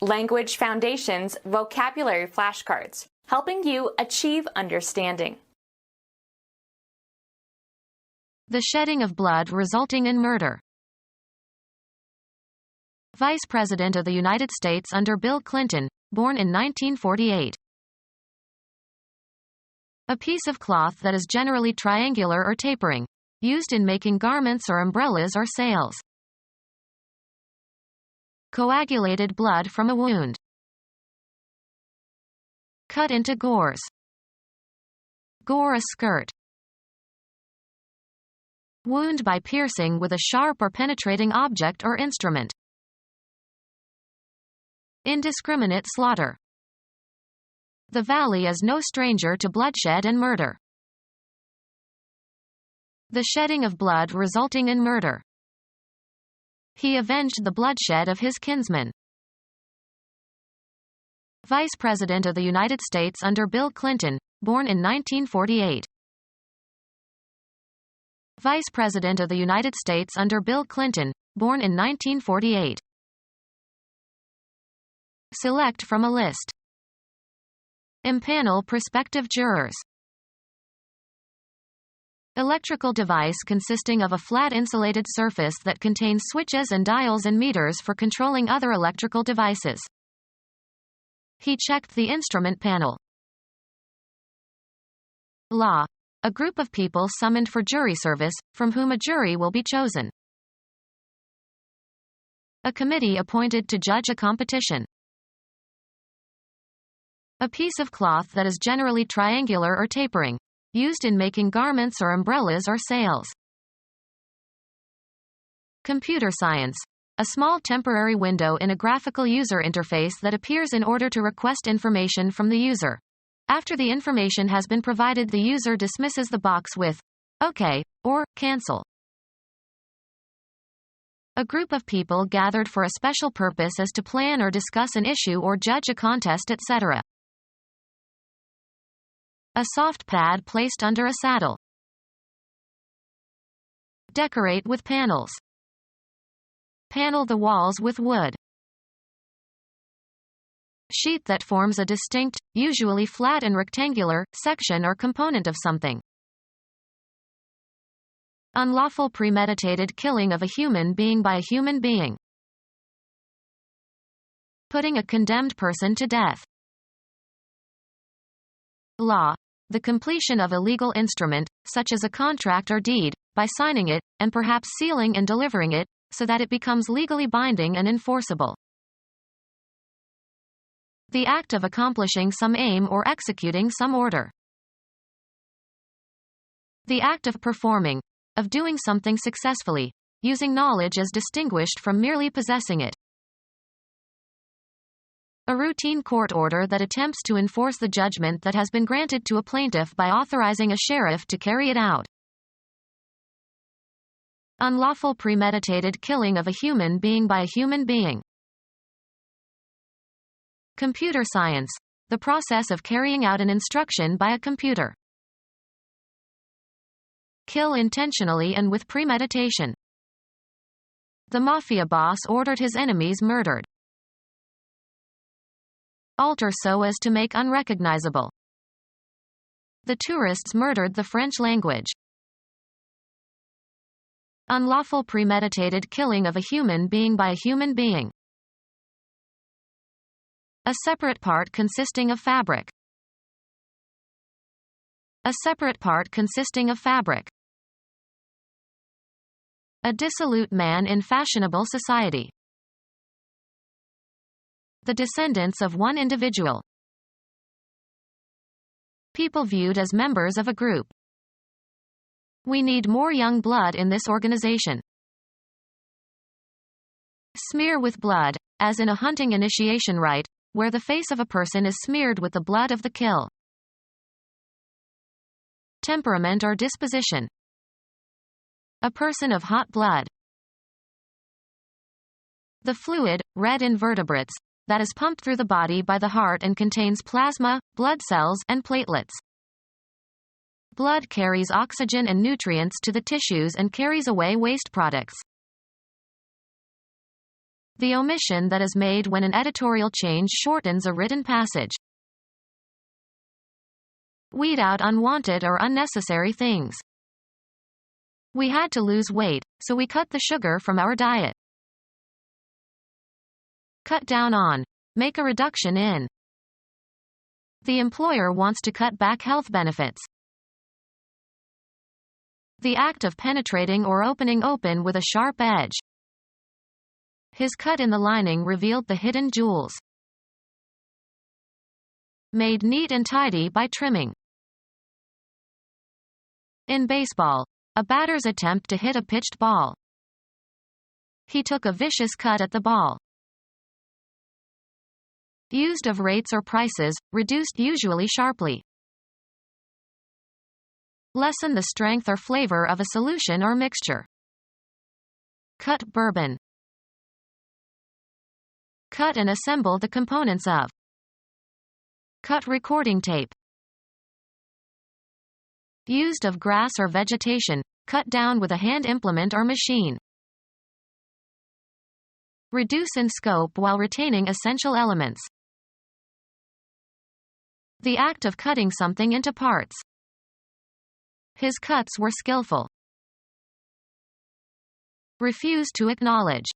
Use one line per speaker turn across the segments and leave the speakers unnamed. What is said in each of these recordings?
Language Foundations Vocabulary Flashcards, helping you achieve understanding.
The shedding of blood resulting in murder. Vice President of the United States under Bill Clinton, born in 1948. A piece of cloth that is generally triangular or tapering, used in making garments or umbrellas or sails. Coagulated blood from a wound. Cut into gores. Gore a skirt. Wound by piercing with a sharp or penetrating object or instrument. Indiscriminate slaughter. The valley is no stranger to bloodshed and murder. The shedding of blood resulting in murder. He avenged the bloodshed of his kinsmen. Vice President of the United States under Bill Clinton, born in 1948. Vice President of the United States under Bill Clinton, born in 1948. Select from a list. Impanel prospective jurors. Electrical device consisting of a flat insulated surface that contains switches and dials and meters for controlling other electrical devices. He checked the instrument panel. Law. A group of people summoned for jury service, from whom a jury will be chosen. A committee appointed to judge a competition. A piece of cloth that is generally triangular or tapering, used in making garments or umbrellas or sails. Computer science. A small temporary window in a graphical user interface that appears in order to request information from the user. After the information has been provided, the user dismisses the box with OK or cancel. A group of people gathered for a special purpose as to plan or discuss an issue or judge a contest, etc. A soft pad placed under a saddle. Decorate with panels. Panel the walls with wood. Sheet that forms a distinct, usually flat and rectangular, section or component of something. Unlawful premeditated killing of a human being by a human being. Putting a condemned person to death. Law. The completion of a legal instrument, such as a contract or deed, by signing it, and perhaps sealing and delivering it, so that it becomes legally binding and enforceable. The act of accomplishing some aim or executing some order. The act of performing, of doing something successfully, using knowledge as distinguished from merely possessing it. A routine court order that attempts to enforce the judgment that has been granted to a plaintiff by authorizing a sheriff to carry it out. Unlawful premeditated killing of a human being by a human being. Computer science. The process of carrying out an instruction by a computer. Kill intentionally and with premeditation. The mafia boss ordered his enemies murdered. Alter so as to make unrecognizable. The tourists murdered the French language. Unlawful premeditated killing of a human being by a human being. A separate part consisting of fabric. A separate part consisting of fabric. A dissolute man in fashionable society. The descendants of one individual. People viewed as members of a group. We need more young blood in this organization. Smear with blood, as in a hunting initiation rite, where the face of a person is smeared with the blood of the kill. Temperament or disposition. A person of hot blood. The fluid, red invertebrates, that is pumped through the body by the heart and contains plasma, blood cells, and platelets. Blood carries oxygen and nutrients to the tissues and carries away waste products. The omission that is made when an editorial change shortens a written passage. Weed out unwanted or unnecessary things. We had to lose weight, so we cut the sugar from our diet. Cut down on. Make a reduction in. The employer wants to cut back health benefits. The act of penetrating or opening open with a sharp edge. His cut in the lining revealed the hidden jewels. Made neat and tidy by trimming. In baseball, a batter's attempt to hit a pitched ball. He took a vicious cut at the ball. Used of rates or prices, reduced usually sharply. Lessen the strength or flavor of a solution or mixture. Cut bourbon. Cut and assemble the components of. Cut recording tape. Used of grass or vegetation, cut down with a hand implement or machine. Reduce in scope while retaining essential elements. The act of cutting something into parts. His cuts were skillful. Refuse to acknowledge.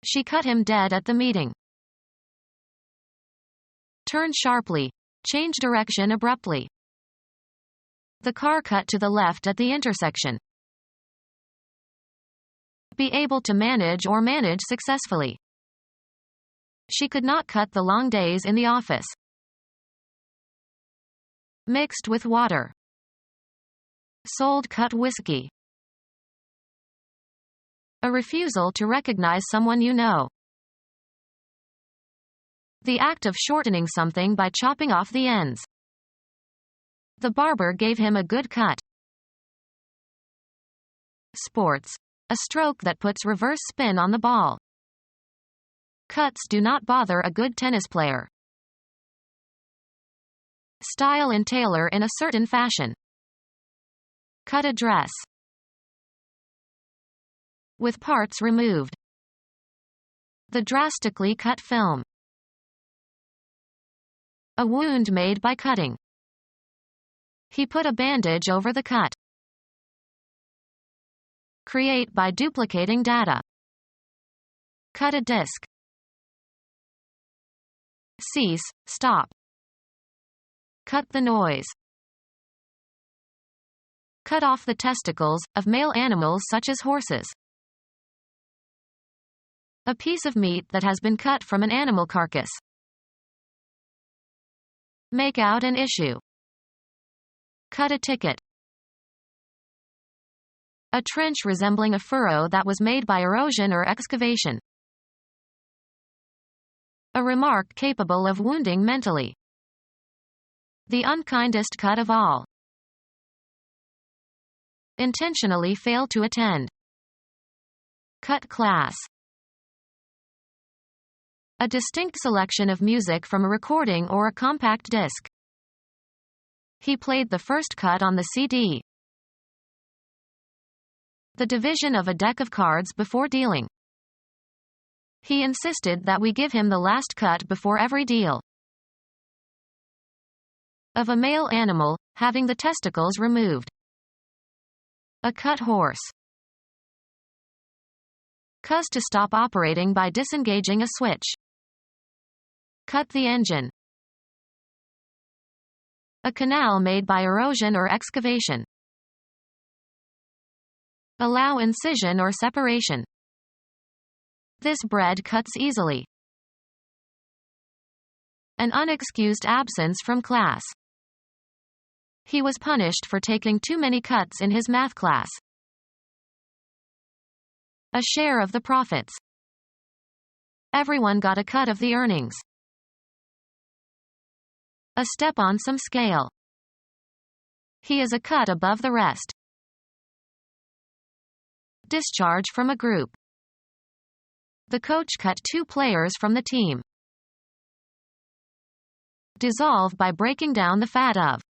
She cut him dead at the meeting. Turn sharply. Change direction abruptly. The car cut to the left at the intersection. Be able to manage or manage successfully. She could not cut the long days in the office. Mixed with water. Sold cut whiskey. A refusal to recognize someone you know. The act of shortening something by chopping off the ends. The barber gave him a good cut. Sports. A stroke that puts reverse spin on the ball. Cuts do not bother a good tennis player. Style and tailor in a certain fashion. Cut a dress. With parts removed. The drastically cut film. A wound made by cutting. He put a bandage over the cut. Create by duplicating data. Cut a disk. Cease, stop. Cut the noise. Cut off the testicles, of male animals such as horses. A piece of meat that has been cut from an animal carcass. Make out an issue. Cut a ticket. A trench resembling a furrow that was made by erosion or excavation. A remark capable of wounding mentally. The unkindest cut of all. Intentionally fail to attend. Cut class. A distinct selection of music from a recording or a compact disc. He played the first cut on the CD. The division of a deck of cards before dealing. He insisted that we give him the last cut before every deal. Of a male animal, having the testicles removed. A cut horse. Cuss to stop operating by disengaging a switch. Cut the engine. A canal made by erosion or excavation. Allow incision or separation. This bread cuts easily. An unexcused absence from class. He was punished for taking too many cuts in his math class. A share of the profits. Everyone got a cut of the earnings. A step on some scale. He is a cut above the rest. Discharge from a group. The coach cut 2 players from the team. Dissolve by breaking down the fat of.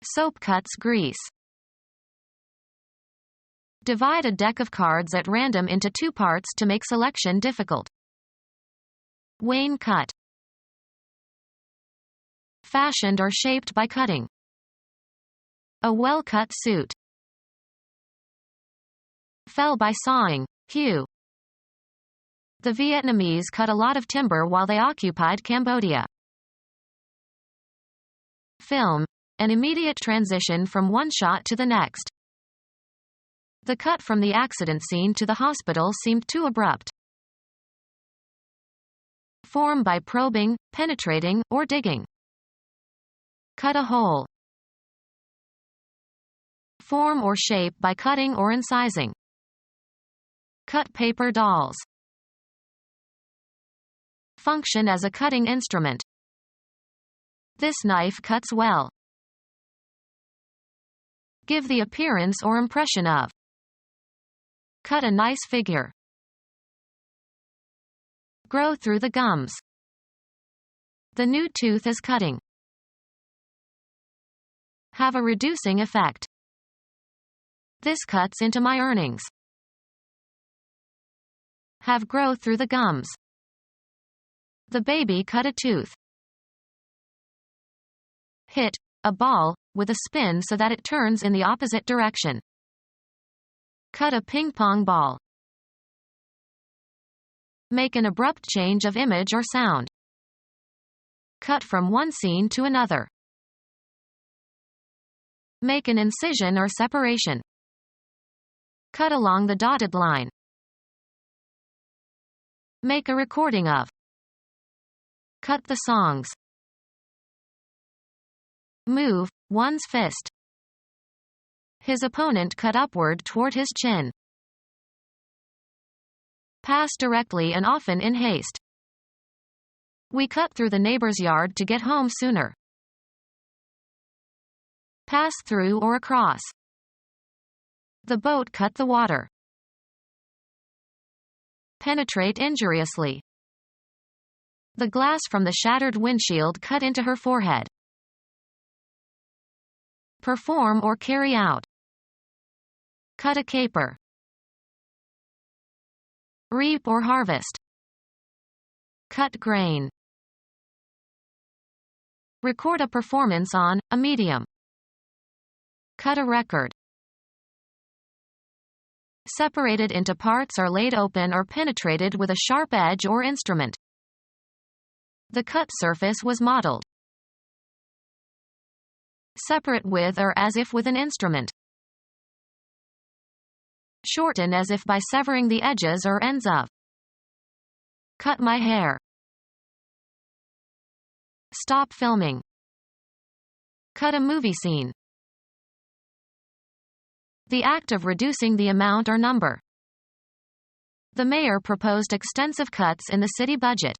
Soap cuts grease. Divide a deck of cards at random into 2 parts to make selection difficult. Wane cut. Fashioned or shaped by cutting. A well-cut suit. Fell by sawing. Hew. The Vietnamese cut a lot of timber while they occupied Cambodia. Film. An immediate transition from one shot to the next. The cut from the accident scene to the hospital seemed too abrupt. Form by probing, penetrating, or digging. Cut a hole. Form or shape by cutting or incising. Cut paper dolls. Function as a cutting instrument. This knife cuts well. Give the appearance or impression of. Cut a nice figure. Grow through the gums. The new tooth is cutting. Have a reducing effect. This cuts into my earnings. Have grow through the gums. The baby cut a tooth. Hit a ball with a spin so that it turns in the opposite direction. Cut a ping pong ball. Make an abrupt change of image or sound. Cut from one scene to another. Make an incision or separation. Cut along the dotted line. Make a recording of. Cut the songs. Move one's fist. His opponent cut upward toward his chin. Pass directly and often in haste. We cut through the neighbor's yard to get home sooner. Pass through or across. The boat cut the water. Penetrate injuriously. The glass from the shattered windshield cut into her forehead. Perform or carry out. Cut a caper. Reap or harvest. Cut grain. Record a performance on a medium. Cut a record. Separated into parts or laid open or penetrated with a sharp edge or instrument. The cut surface was modeled. Separate with or as if with an instrument. Shorten as if by severing the edges or ends of. Cut my hair. Stop filming. Cut a movie scene. The act of reducing the amount or number. The mayor proposed extensive cuts in the city budget.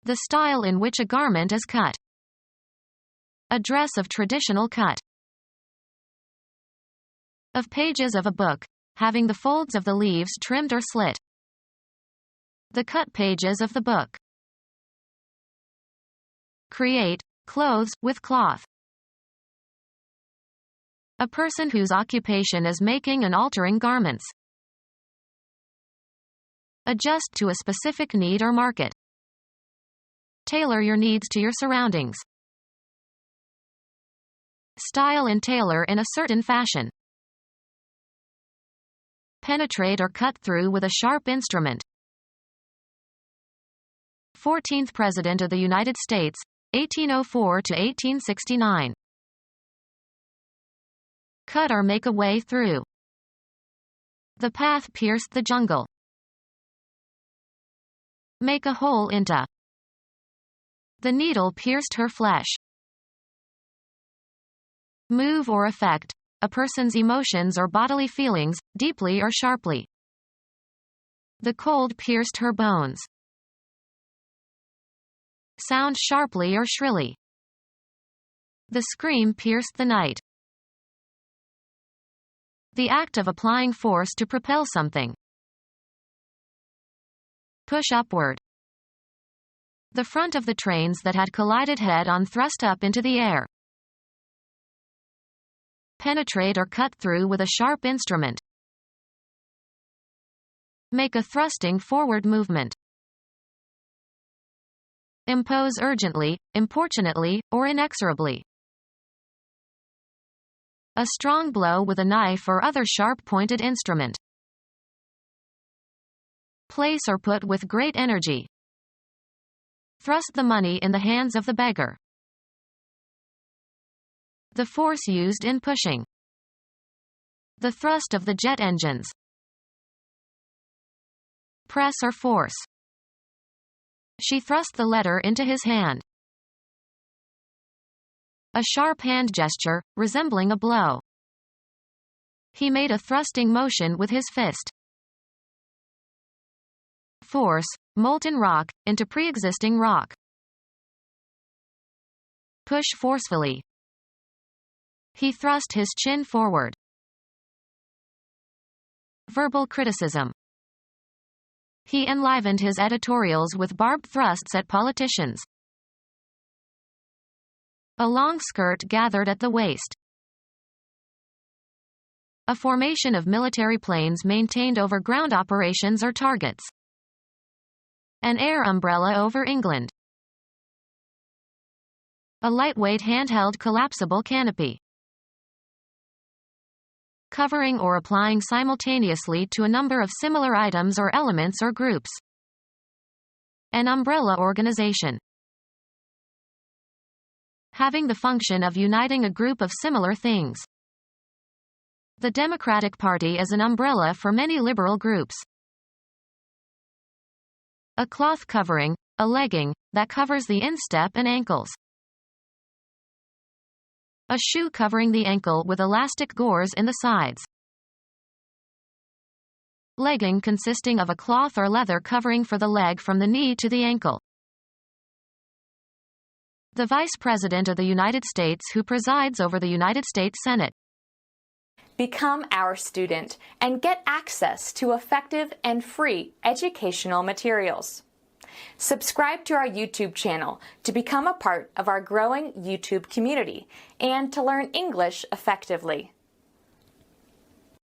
The style in which a garment is cut. A dress of traditional cut. Of pages of a book, having the folds of the leaves trimmed or slit. The cut pages of the book. Create clothes with cloth. A person whose occupation is making and altering garments. Adjust to a specific need or market. Tailor your needs to your surroundings. Style and tailor in a certain fashion. Penetrate or cut through with a sharp instrument. 14th President of the United States, 1804 to 1869. Cut or make a way through. The path pierced the jungle. Make a hole into. The needle pierced her flesh. Move or affect a person's emotions or bodily feelings, deeply or sharply. The cold pierced her bones. Sound sharply or shrilly. The scream pierced the night. The act of applying force to propel something. Push upward. The front of the trains that had collided head-on thrust up into the air. Penetrate or cut through with a sharp instrument. Make a thrusting forward movement. Impose urgently, importunately, or inexorably. A strong blow with a knife or other sharp-pointed instrument. Place or put with great energy. Thrust the money in the hands of the beggar. The force used in pushing. The thrust of the jet engines. Press or force. She thrust the letter into his hand. A sharp hand gesture, resembling a blow. He made a thrusting motion with his fist. Force, molten rock, into pre-existing rock. Push forcefully. He thrust his chin forward. Verbal criticism. He enlivened his editorials with barbed thrusts at politicians. A long skirt gathered at the waist. A formation of military planes maintained over ground operations or targets. An air umbrella over England. A lightweight handheld collapsible canopy. Covering or applying simultaneously to a number of similar items or elements or groups. An umbrella organization. Having the function of uniting a group of similar things. The Democratic Party is an umbrella for many liberal groups. A cloth covering, a legging, that covers the instep and ankles. A shoe covering the ankle with elastic gores in the sides. Legging consisting of a cloth or leather covering for the leg from the knee to the ankle. The Vice President of the United States who presides over the United States Senate.
Become our student and get access to effective and free educational materials. Subscribe to our YouTube channel to become a part of our growing YouTube community and to learn English effectively.